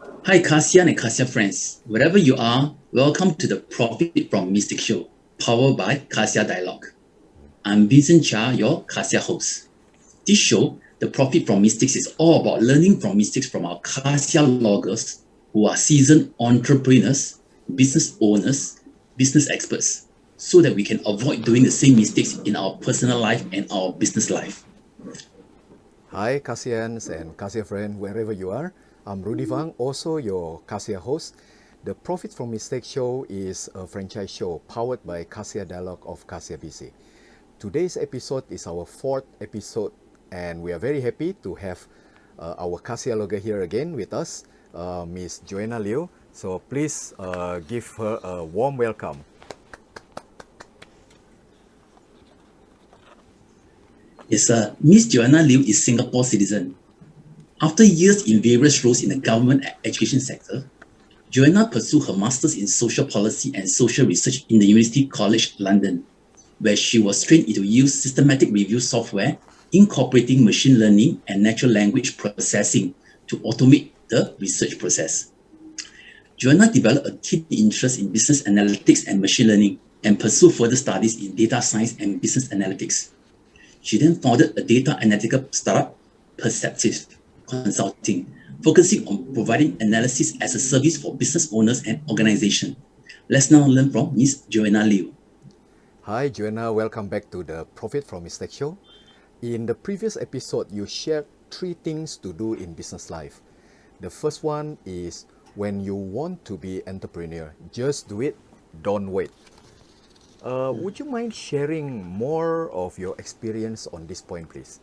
Hi, CASEA and CASEA friends. Wherever you are, welcome to the Profit from Mistake Show, powered by CASEA Dialogue. I'm Vincent Chia, your CASEA host. This show, The Profit from Mistakes, is all about learning from mistakes from our CASEA loggers who are seasoned entrepreneurs, business owners, business experts, so that we can avoid doing the same mistakes in our personal life and our business life. Hi, Kasians and Kasia friend, wherever you are. I'm Rudy Vang, also your Kasia host. The Profit from Mistake Show is a franchise show powered by Kasia Dialogue of CASEA-BC. Today's episode is our fourth episode, and we are very happy to have our Kasia logger here again with us, Miss Joanna Liew. So please give her a warm welcome. Yes, sir. Miss Joanna Liew is Singapore citizen. After years in various roles in the government education sector, Joanna pursued her master's in social policy and social research in the University College London, where she was trained to use systematic review software incorporating machine learning and natural language processing to automate the research process. Joanna developed a keen interest in business analytics and machine learning and pursued further studies in data science and business analytics. She then founded a data analytical startup, Perceptive Consulting, focusing on providing analysis as a service for business owners and organizations. Let's now learn from Ms. Joanna Liew. Hi, Joanna. Welcome back to the Profit from Mistake Show. In the previous episode, you shared three things to do in business life. The first one is when you want to be entrepreneur, just do it, don't wait. Would you mind sharing more of your experience on this point, please?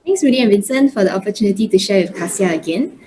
Thanks, Rudy and Vincent, for the opportunity to share with Kasia again.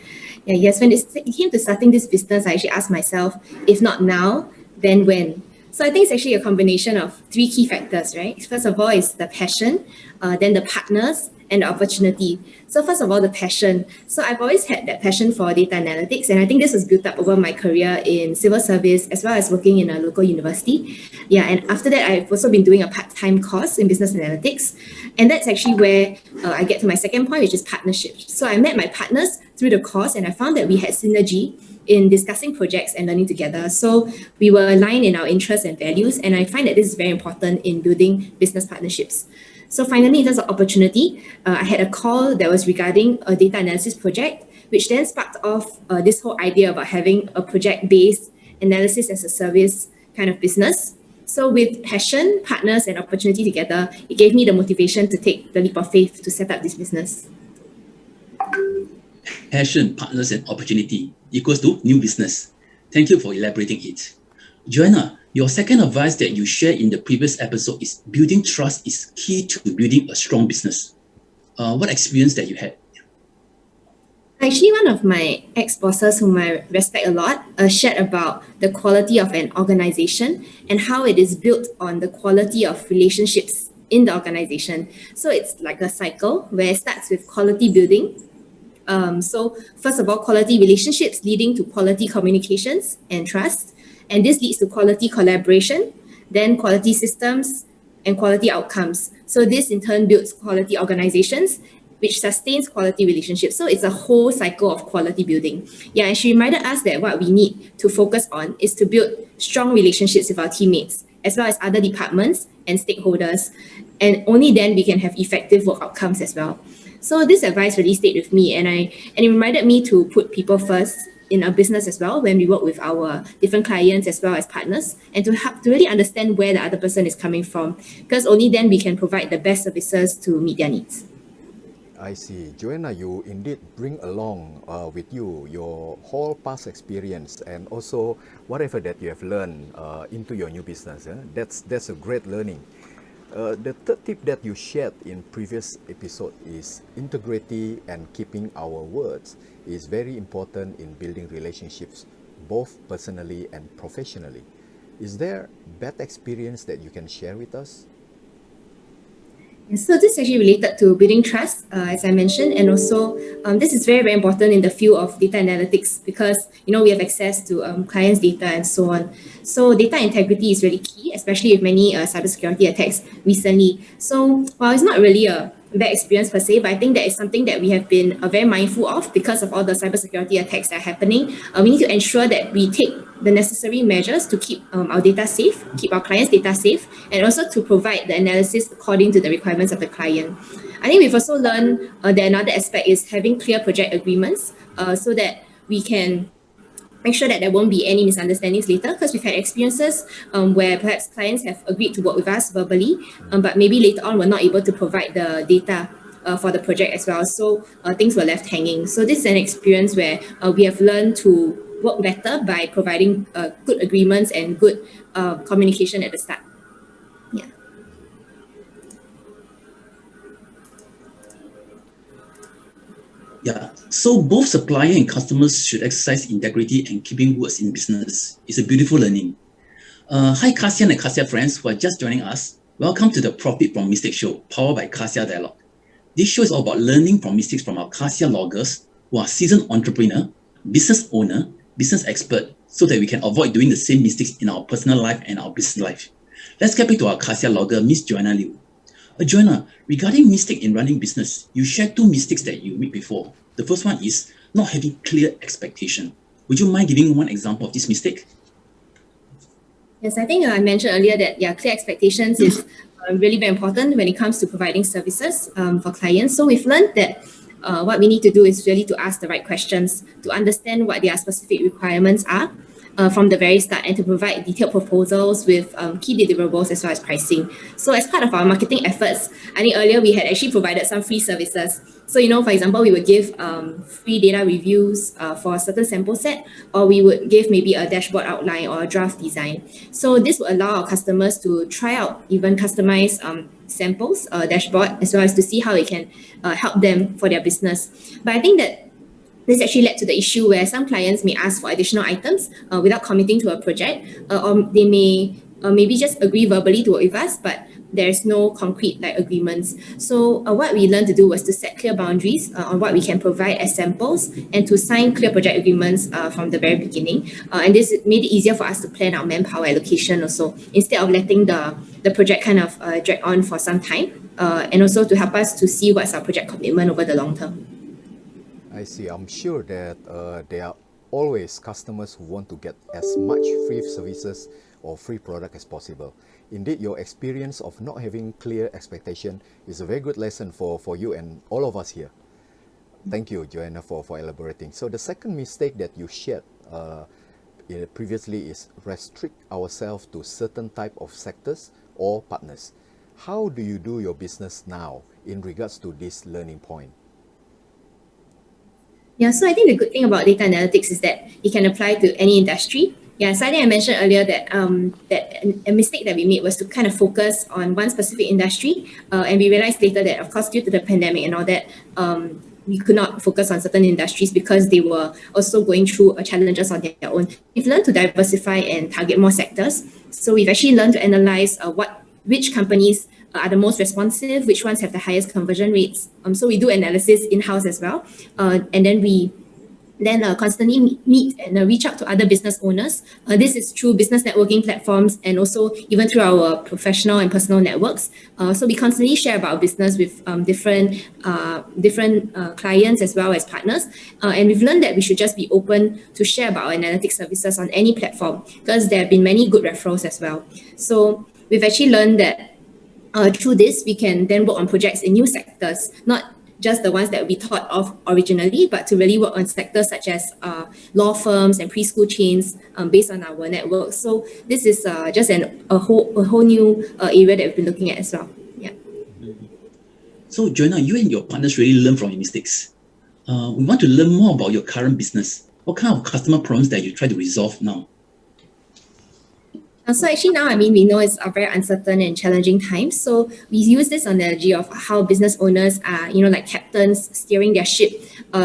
Yeah, yes, when it came to starting this business, I actually asked myself, if not now, then when? So I think it's actually a combination of three key factors, right? First of all is the passion, then the partners, and the opportunity. So first of all, the passion. So I've always had that passion for data analytics, and I think this was built up over my career in civil service as well as working in a local university. Yeah, and after that, I've also been doing a part-time course in business analytics, and that's actually where I get to my second point, which is partnerships. So I met my partners through the course, and I found that we had synergy in discussing projects and learning together. So we were aligned in our interests and values, and I find that this is very important in building business partnerships. So finally, in terms of opportunity, I had a call that was regarding a data analysis project, which then sparked off this whole idea about having a project-based analysis as a service kind of business. So with passion, partners, and opportunity together, it gave me the motivation to take the leap of faith to set up this business. Passion, partners, and opportunity equals to new business. Thank you for elaborating it. Joanna, your second advice that you shared in the previous episode is building trust is key to building a strong business. What experience that you had? Actually, one of my ex-bosses whom I respect a lot shared about the quality of an organization and how it is built on the quality of relationships in the organization. So it's like a cycle where it starts with quality building. So first of all, quality relationships leading to quality communications and trust. And this leads to quality collaboration, then quality systems and quality outcomes. So this in turn builds quality organizations, which sustains quality relationships. So it's a whole cycle of quality building. Yeah, and she reminded us that what we need to focus on is to build strong relationships with our teammates, as well as other departments and stakeholders. And only then we can have effective work outcomes as well. So this advice really stayed with me, and it reminded me to put people first in our business as well when we work with our different clients as well as partners, and to help to really understand where the other person is coming from, because only then we can provide the best services to meet their needs. I see. Joanna, you indeed bring along with you your whole past experience and also whatever that you have learned into your new business. That's a great learning. The third tip that you shared in previous episode is integrity and keeping our words is very important in building relationships, both personally and professionally. Is there bad experience that you can share with us? So this is actually related to building trust, as I mentioned, and also this is very, very important in the field of data analytics because we have access to clients' data and so on. So data integrity is really key, especially with many cybersecurity attacks recently. So while it's not really a bad experience per se, but I think that is something that we have been very mindful of because of all the cybersecurity attacks that are happening. We need to ensure that we take the necessary measures to keep our data safe, keep our clients' data safe, and also to provide the analysis according to the requirements of the client. I think we've also learned that another aspect is having clear project agreements so that we can make sure that there won't be any misunderstandings later, because we've had experiences where perhaps clients have agreed to work with us verbally, but maybe later on we're not able to provide the data for the project as well. So things were left hanging. So this is an experience where we have learned to work better by providing good agreements and good communication at the start. Yeah. Yeah, so both supplier and customers should exercise integrity and keeping words in business. It's a beautiful learning. Hi, CASEA and CASEA friends who are just joining us. Welcome to the Profit from Mistakes show, powered by CASEA Dialogue. This show is all about learning from mistakes from our CASEA loggers who are seasoned entrepreneur, business owner, business expert, so that we can avoid doing the same mistakes in our personal life and our business life. Let's get back to our CASEA logger, Miss Joanna Liew. Joanna, regarding mistake in running business, you shared two mistakes that you made before. The first one is not having clear expectation. Would you mind giving one example of this mistake? Yes, I think I mentioned earlier that clear expectations is really very important when it comes to providing services for clients. So we've learned that what we need to do is really to ask the right questions to understand what their specific requirements are from the very start, and to provide detailed proposals with key deliverables as well as pricing. So as part of our marketing efforts, I think earlier we had actually provided some free services. So, for example, we would give free data reviews for a certain sample set, or we would give maybe a dashboard outline or a draft design. So this would allow our customers to try out even customized samples, dashboard, as well as to see how it can help them for their business. But I think that this actually led to the issue where some clients may ask for additional items without committing to a project, or they may maybe just agree verbally to work with us, but there's no concrete agreements. So what we learned to do was to set clear boundaries on what we can provide as samples, and to sign clear project agreements from the very beginning. And this made it easier for us to plan our manpower allocation also, instead of letting the project kind of drag on for some time, and also to help us to see what's our project commitment over the long term. I see. I'm sure that there are always customers who want to get as much free services or free product as possible. Indeed, your experience of not having clear expectation is a very good lesson for you and all of us here. Thank you, Joanna, for elaborating. So the second mistake that you shared previously is restrict ourselves to certain type of sectors or partners. How do you do your business now in regards to this learning point? Yeah, so I think the good thing about data analytics is that it can apply to any industry. Yeah, so I think I mentioned earlier that that a mistake that we made was to kind of focus on one specific industry, and we realized later that, of course, due to the pandemic and all that, we could not focus on certain industries because they were also going through challenges on their own. We've learned to diversify and target more sectors. So we've actually learned to analyze which companies are the most responsive, which ones have the highest conversion rates. So we do analysis in-house as well. And then we constantly meet and reach out to other business owners. This is through business networking platforms, and also even through our professional and personal networks. So we constantly share about business with different clients as well as partners. And we've learned that we should just be open to share about our analytics services on any platform, because there have been many good referrals as well. So we've actually learned that through this, we can then work on projects in new sectors, not just the ones that we thought of originally, but to really work on sectors such as law firms and preschool chains based on our network. So this is just a whole new area that we've been looking at as well. Yeah. So Joanna, you and your partners really learn from your mistakes. We want to learn more about your current business. What kind of customer problems that you try to resolve now? So actually now, we know it's a very uncertain and challenging time. So we use this analogy of how business owners are, like captains steering their ship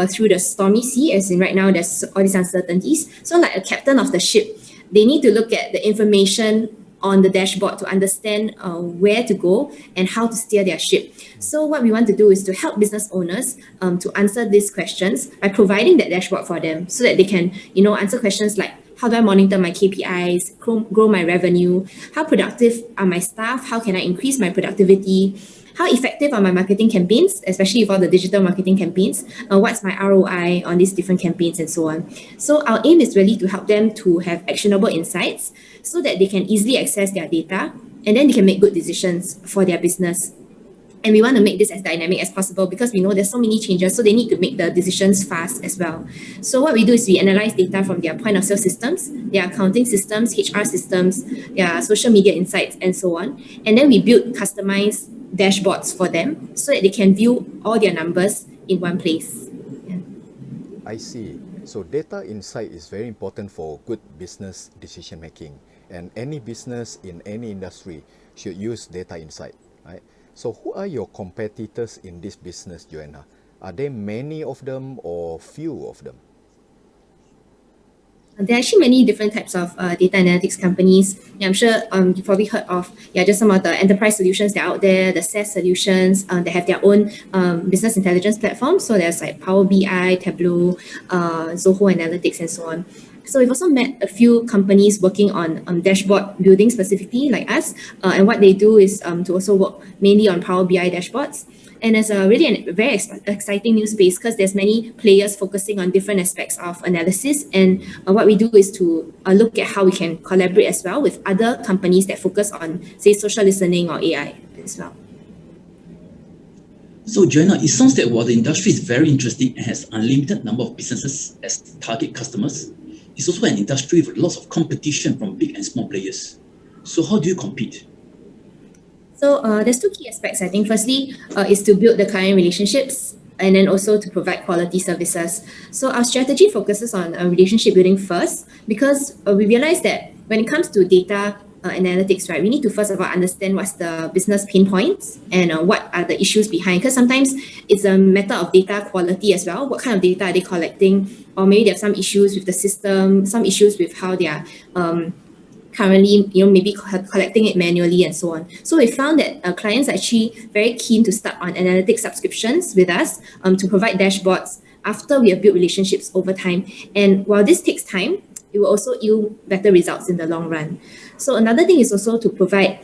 through the stormy sea, as in right now there's all these uncertainties. So like a captain of the ship, they need to look at the information on the dashboard to understand where to go and how to steer their ship. So what we want to do is to help business owners to answer these questions by providing that dashboard for them, so that they can, answer questions like, how do I monitor my KPIs, grow my revenue? How productive are my staff? How can I increase my productivity? how effective are my marketing campaigns, especially for the digital marketing campaigns, what's my ROI on these different campaigns and so on. So our aim is really to help them to have actionable insights so that they can easily access their data and then they can make good decisions for their business. And we want to make this as dynamic as possible because we know there's so many changes, so they need to make the decisions fast as well. So what we do is we analyze data from their point of sale systems, their accounting systems, HR systems, their social media insights, and so on. And then we build customized dashboards for them so that they can view all their numbers in one place. Yeah. I see. So data insight is very important for good business decision making, and any business in any industry should use data insight, right? So who are your competitors in this business, Joanna? Are there many of them or few of them? There are actually many different types of data analytics companies. Yeah, I'm sure you've probably heard of just some of the enterprise solutions that are out there, the SaaS solutions that have their own business intelligence platforms. So there's like Power BI, Tableau, Zoho Analytics, and so on. So we've also met a few companies working on dashboard building specifically like us. And what they do is to also work mainly on Power BI dashboards. And it's really a very exciting new space because there's many players focusing on different aspects of analysis. And what we do is to look at how we can collaborate as well with other companies that focus on, say, social listening or AI as well. So Joanna, it sounds that while the industry is very interesting and has unlimited number of businesses as target customers, it's also an industry with lots of competition from big and small players. So how do you compete? So there's two key aspects, I think. Firstly, is to build the client relationships and then also to provide quality services. So our strategy focuses on relationship building first because we realize that when it comes to data analytics, right, we need to first of all understand what's the business pain points and what are the issues behind. Because sometimes it's a matter of data quality as well. What kind of data are they collecting? Or maybe they have some issues with the system, some issues with how they are currently, maybe collecting it manually and so on. So we found that clients are actually very keen to start on analytics subscriptions with us to provide dashboards after we have built relationships over time. And while this takes time, it will also yield better results in the long run. So another thing is also to provide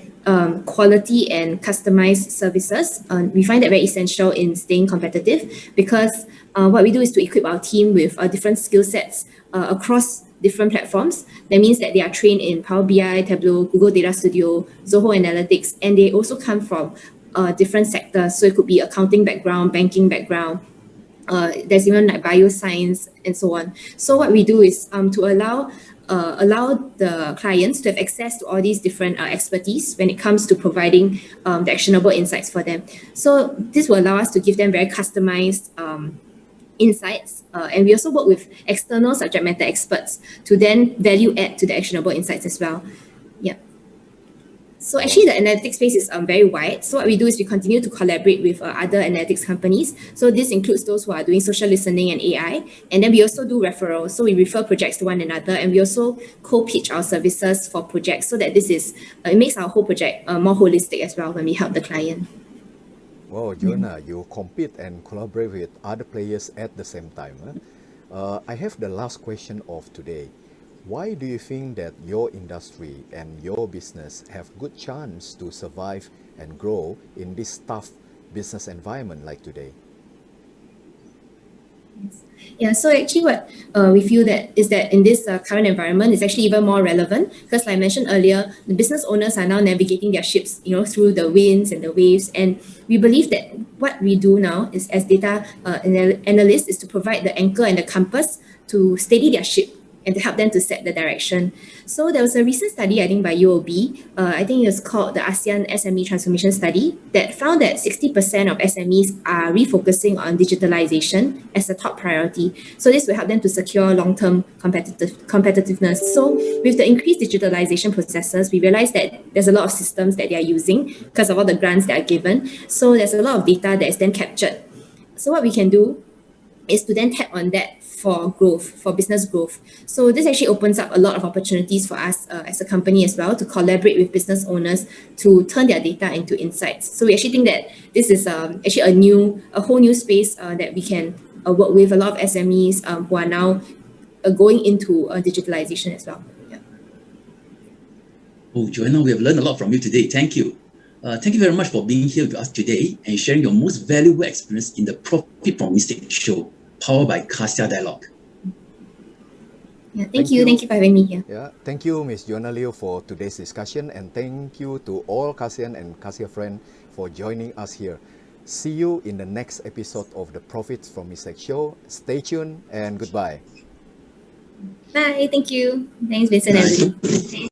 quality and customized services. We find that very essential in staying competitive because what we do is to equip our team with different skill sets across different platforms. That means that they are trained in Power BI, Tableau, Google Data Studio, Zoho Analytics, and they also come from different sectors. So it could be accounting background, banking background, there's even like bioscience and so on. So what we do is to allow the clients to have access to all these different expertise when it comes to providing the actionable insights for them. So this will allow us to give them very customized insights. And we also work with external subject matter experts to then value add to the actionable insights as well. Yeah. So actually the analytics space is very wide. So what we do is we continue to collaborate with other analytics companies. So this includes those who are doing social listening and AI. And then we also do referrals. So we refer projects to one another and we also co-pitch our services for projects so that it makes our whole project more holistic as well when we help the client. Wow, Joanna, you compete and collaborate with other players at the same time. Huh? I have the last question of today. Why do you think that your industry and your business have good chance to survive and grow in this tough business environment like today? Yeah, so actually what we feel that is that in this current environment is actually even more relevant because like I mentioned earlier, the business owners are now navigating their ships, through the winds and the waves. And we believe that what we do now is as data analysts is to provide the anchor and the compass to steady their ship and to help them to set the direction. So there was a recent study, I think by UOB, I think it was called the ASEAN SME Transformation Study, that found that 60% of SMEs are refocusing on digitalization as a top priority. So this will help them to secure long-term competitiveness. So with the increased digitalization processes, we realized that there's a lot of systems that they are using because of all the grants that are given. So there's a lot of data that is then captured. So what we can do is to then tap on that for growth, for business growth. So this actually opens up a lot of opportunities for us as a company as well to collaborate with business owners to turn their data into insights. So we actually think that this is actually a whole new space that we can work with a lot of SMEs who are now going into digitalization as well. Yeah. Oh, Joanna, we have learned a lot from you today. Thank you. Thank you very much for being here with us today and sharing your most valuable experience in the Profit from Mistake show, powered by CASEA Dialogue. Yeah, thank you. Thank you for having me here. Yeah, thank you, Ms. Joanna Liew, for today's discussion, and thank you to all CASEAN and CASEA friends for joining us here. See you in the next episode of the Profits from Mistake show. Stay tuned and goodbye. Bye. Thank you. Thanks, Vincent and Rudy.